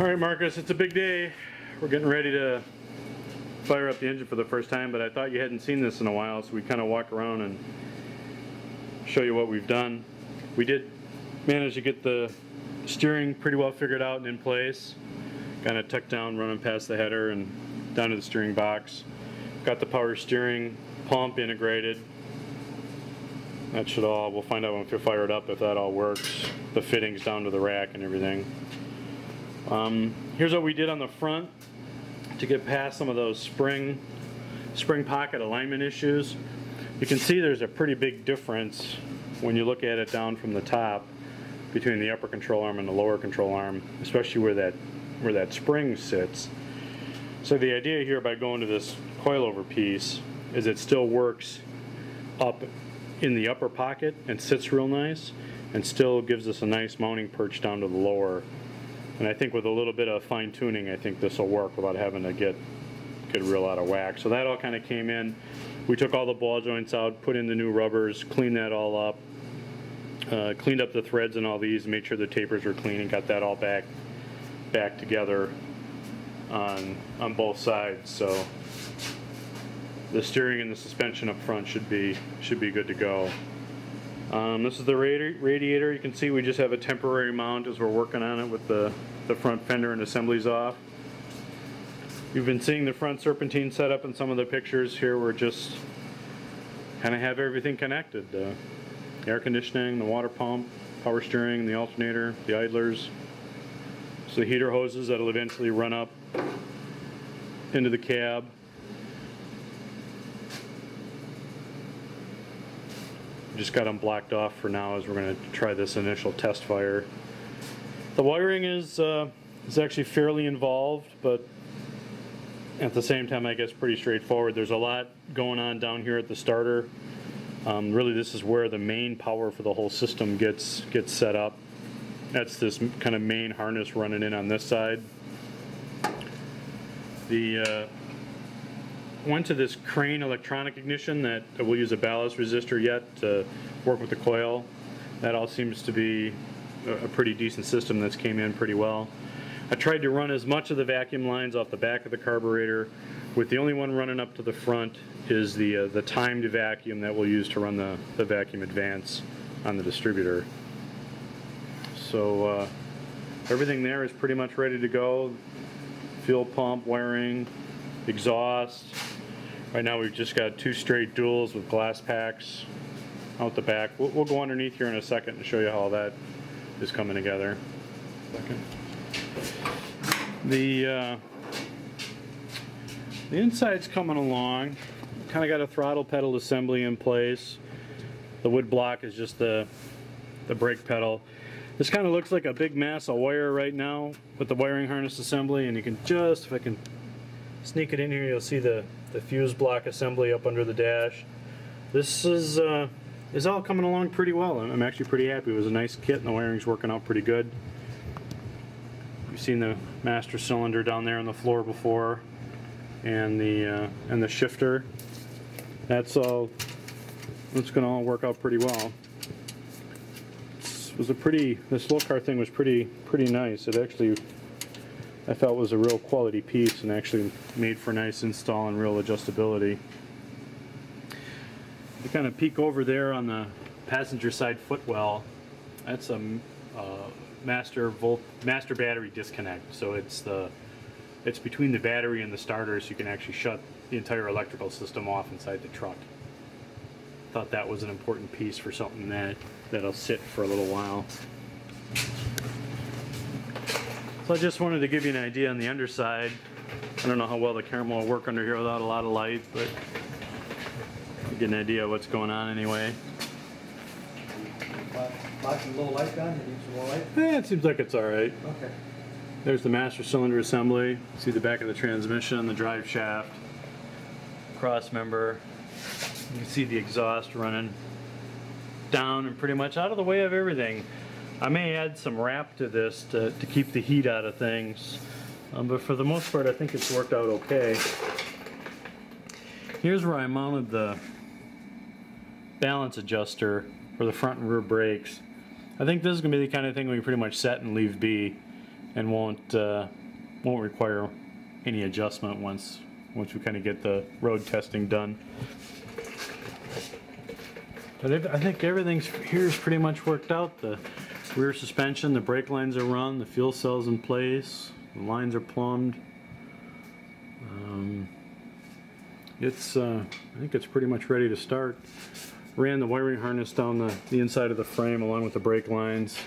Alright Marcus, it's a big day. We're getting ready to fire up the engine for the first time, but I thought you hadn't seen this in a while, so we kind of walk around and show you what we've done. We did manage to get the steering pretty well figured out and in place. Kind of tucked down, running past the header and down to the steering box. Got the power steering pump integrated. That should all, we'll find out when we fire it up if that all works. The fittings down to the rack and everything. Here's what we did on the front to get past some of those spring pocket alignment issues. You can see there's a pretty big difference when you look at it down from the top between the upper control arm and the lower control arm, especially where that spring sits. So the idea here by going to this coilover piece is it still works up in the upper pocket and sits real nice and still gives us a nice mounting perch down to the lower. And I think with a little bit of fine tuning, I think this will work without having to get real out of whack. So that all kind of came in. We took all the ball joints out, put in the new rubbers, cleaned that all up, cleaned up the threads and all these, made sure the tapers were clean, and got that all back together on both sides. So the steering and the suspension up front should be good to go. This is the radiator. You can see we just have a temporary mount as we're working on it with the front fender and assemblies off. You've been seeing the front serpentine setup in some of the pictures here. We're just kind of have everything connected. The air conditioning, the water pump, power steering, the alternator, the idlers. So the heater hoses that'll eventually run up into the cab. Just got them blocked off for now as we're going to try this initial test fire. The wiring is actually fairly involved, but at the same time I guess pretty straightforward. There's a lot going on down here at the starter. Really this is where the main power for the whole system gets set up. That's this kind of main harness running in on this side. Went to this crane electronic ignition that will use a ballast resistor yet to work with the coil. That all seems to be a pretty decent system that's came in pretty well. I tried to run as much of the vacuum lines off the back of the carburetor, with the only one running up to the front is the timed vacuum that we'll use to run the vacuum advance on the distributor. So everything there is pretty much ready to go. Fuel pump, wiring, exhaust. Right now we've just got two straight duals with glass packs out the back. We'll go underneath here in a second and show you how that is coming together. The inside's coming along. Kind of got a throttle pedal assembly in place. The wood block is just the brake pedal. This kind of looks like a big mass of wire right now with the wiring harness assembly, and you can just, if I can sneak it in here, you'll see the fuse block assembly up under the dash. This is all coming along pretty well. I'm actually pretty happy. It was a nice kit and the wiring's working out pretty good. You've seen the master cylinder down there on the floor before, and the shifter. That's going to all work out pretty well. The slow car thing was pretty nice. It actually, I felt, was a real quality piece and actually made for nice install and real adjustability. You kind of peek over there on the passenger side footwell. That's a master battery disconnect. So it's between the battery and the starter, so you can actually shut the entire electrical system off inside the truck. Thought that was an important piece for something that'll sit for a little while. So I just wanted to give you an idea on the underside. I don't know how well the camera will work under here without a lot of light, but you get an idea of what's going on anyway. Flashing a little light down? You need some more light? It seems like it's alright. Okay. There's the master cylinder assembly. See the back of the transmission, the drive shaft, cross member. You can see the exhaust running down and pretty much out of the way of everything. I may add some wrap to this to keep the heat out of things, but for the most part I think it's worked out okay. Here's where I mounted the balance adjuster for the front and rear brakes. I think this is going to be the kind of thing we pretty much set and leave be. and won't require any adjustment once we kind of get the road testing done. But I think everything's here is pretty much worked out. The rear suspension, the brake lines are run, the fuel cell's in place, the lines are plumbed. I think it's pretty much ready to start. Ran the wiring harness down the inside of the frame along with the brake lines.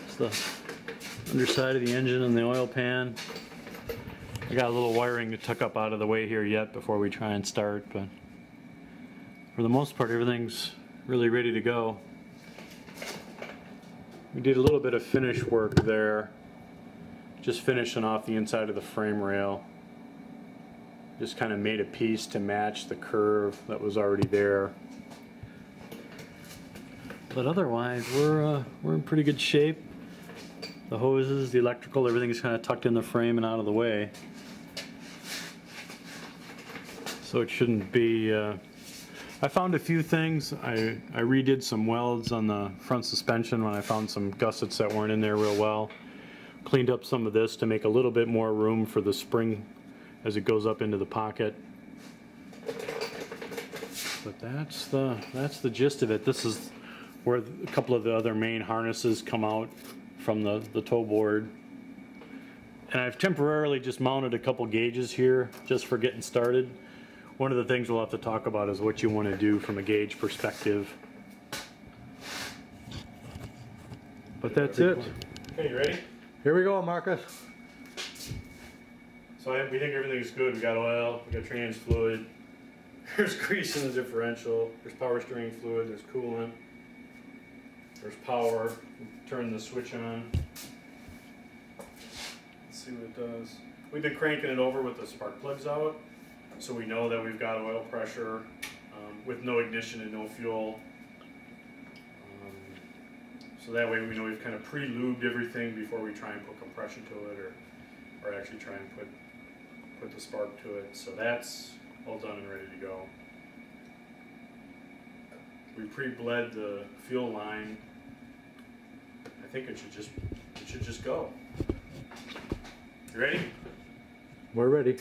It's the underside of the engine and the oil pan. I got a little wiring to tuck up out of the way here yet before we try and start, but for the most part everything's really ready to go. We did a little bit of finish work there, just finishing off the inside of the frame rail. Just kind of made a piece to match the curve that was already there. But otherwise, we're in pretty good shape. The hoses, the electrical, everything's kind of tucked in the frame and out of the way. So it shouldn't be... I found a few things. I redid some welds on the front suspension when I found some gussets that weren't in there real well. Cleaned up some of this to make a little bit more room for the spring as it goes up into the pocket. But that's the gist of it. This is where a couple of the other main harnesses come out from the tow board. And I've temporarily just mounted a couple gauges here just for getting started. One of the things we'll have to talk about is what you want to do from a gauge perspective. But that's it. Okay, you ready? Here we go, Marcus. So we think everything's good. We got oil, we got trans fluid, there's grease in the differential, there's power steering fluid, there's coolant, there's power. Turn the switch on. Let's see what it does. We've been cranking it over with the spark plugs out, so we know that we've got oil pressure with no ignition and no fuel. So that way we know we've kind of pre-lubed everything before we try and put compression to it or actually try and put the spark to it. So that's all done and ready to go. We pre-bled the fuel line. I think it should just go. You ready? We're ready.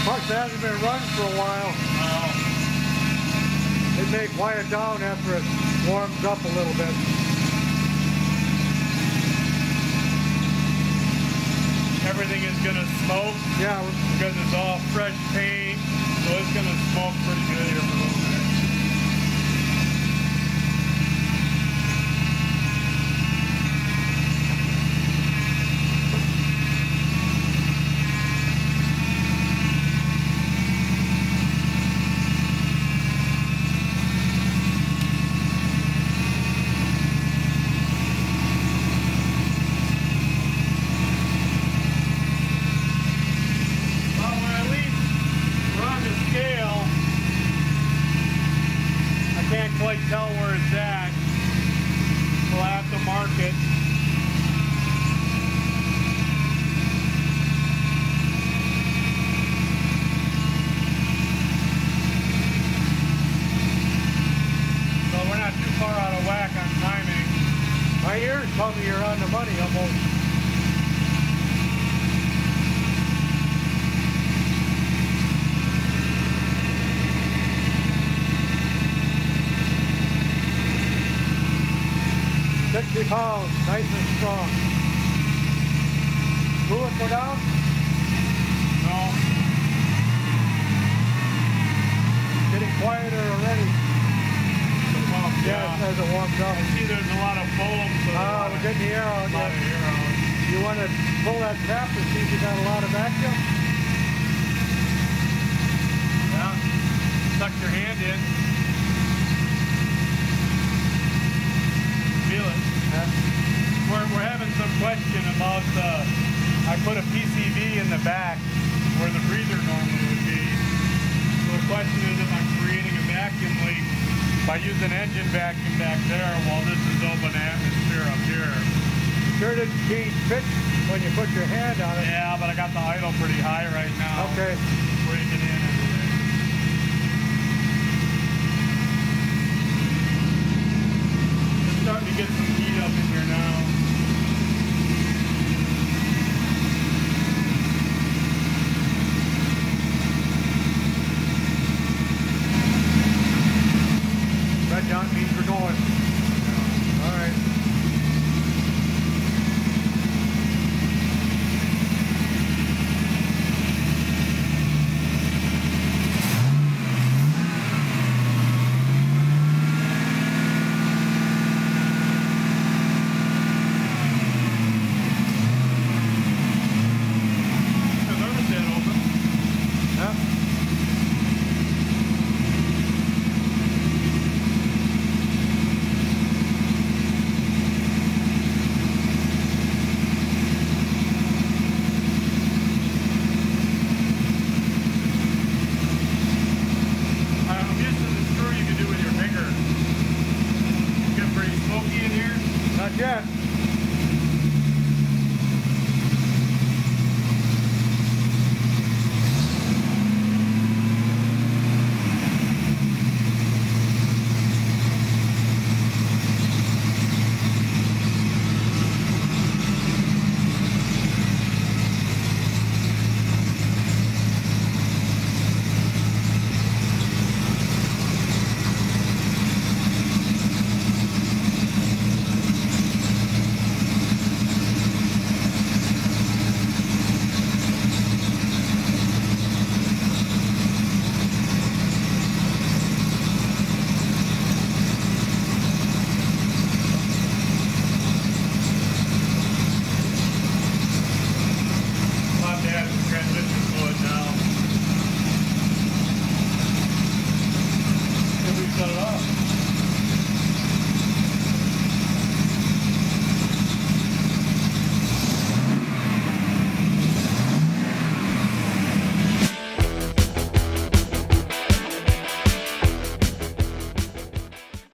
Marcus hasn't been running for a while. It may quiet down after it warms up a little bit. Everything is going to smoke. Yeah, Because it's all fresh paint, so it's going to smoke pretty good here for a little bit. tell me you're on the money almost. £60, nice and strong. Fluid go down? No. Getting quieter already. Yeah. As it warms up. I see there's a lot of foam. So We're getting the air out. a lot of Yeah. air out. You want to pull that tap to see if you got a lot of vacuum? Yeah. Tuck your hand in. Feel it. Yeah. We're having some question about I put a PCV in the back where the breather normally would be. So the question is if I'm creating a vacuum leak by using engine vacuum back there while this is open atmosphere up here. Sure didn't change pitch when you put your hand on it. Yeah, but I got the idle pretty high right now. Okay. Breaking in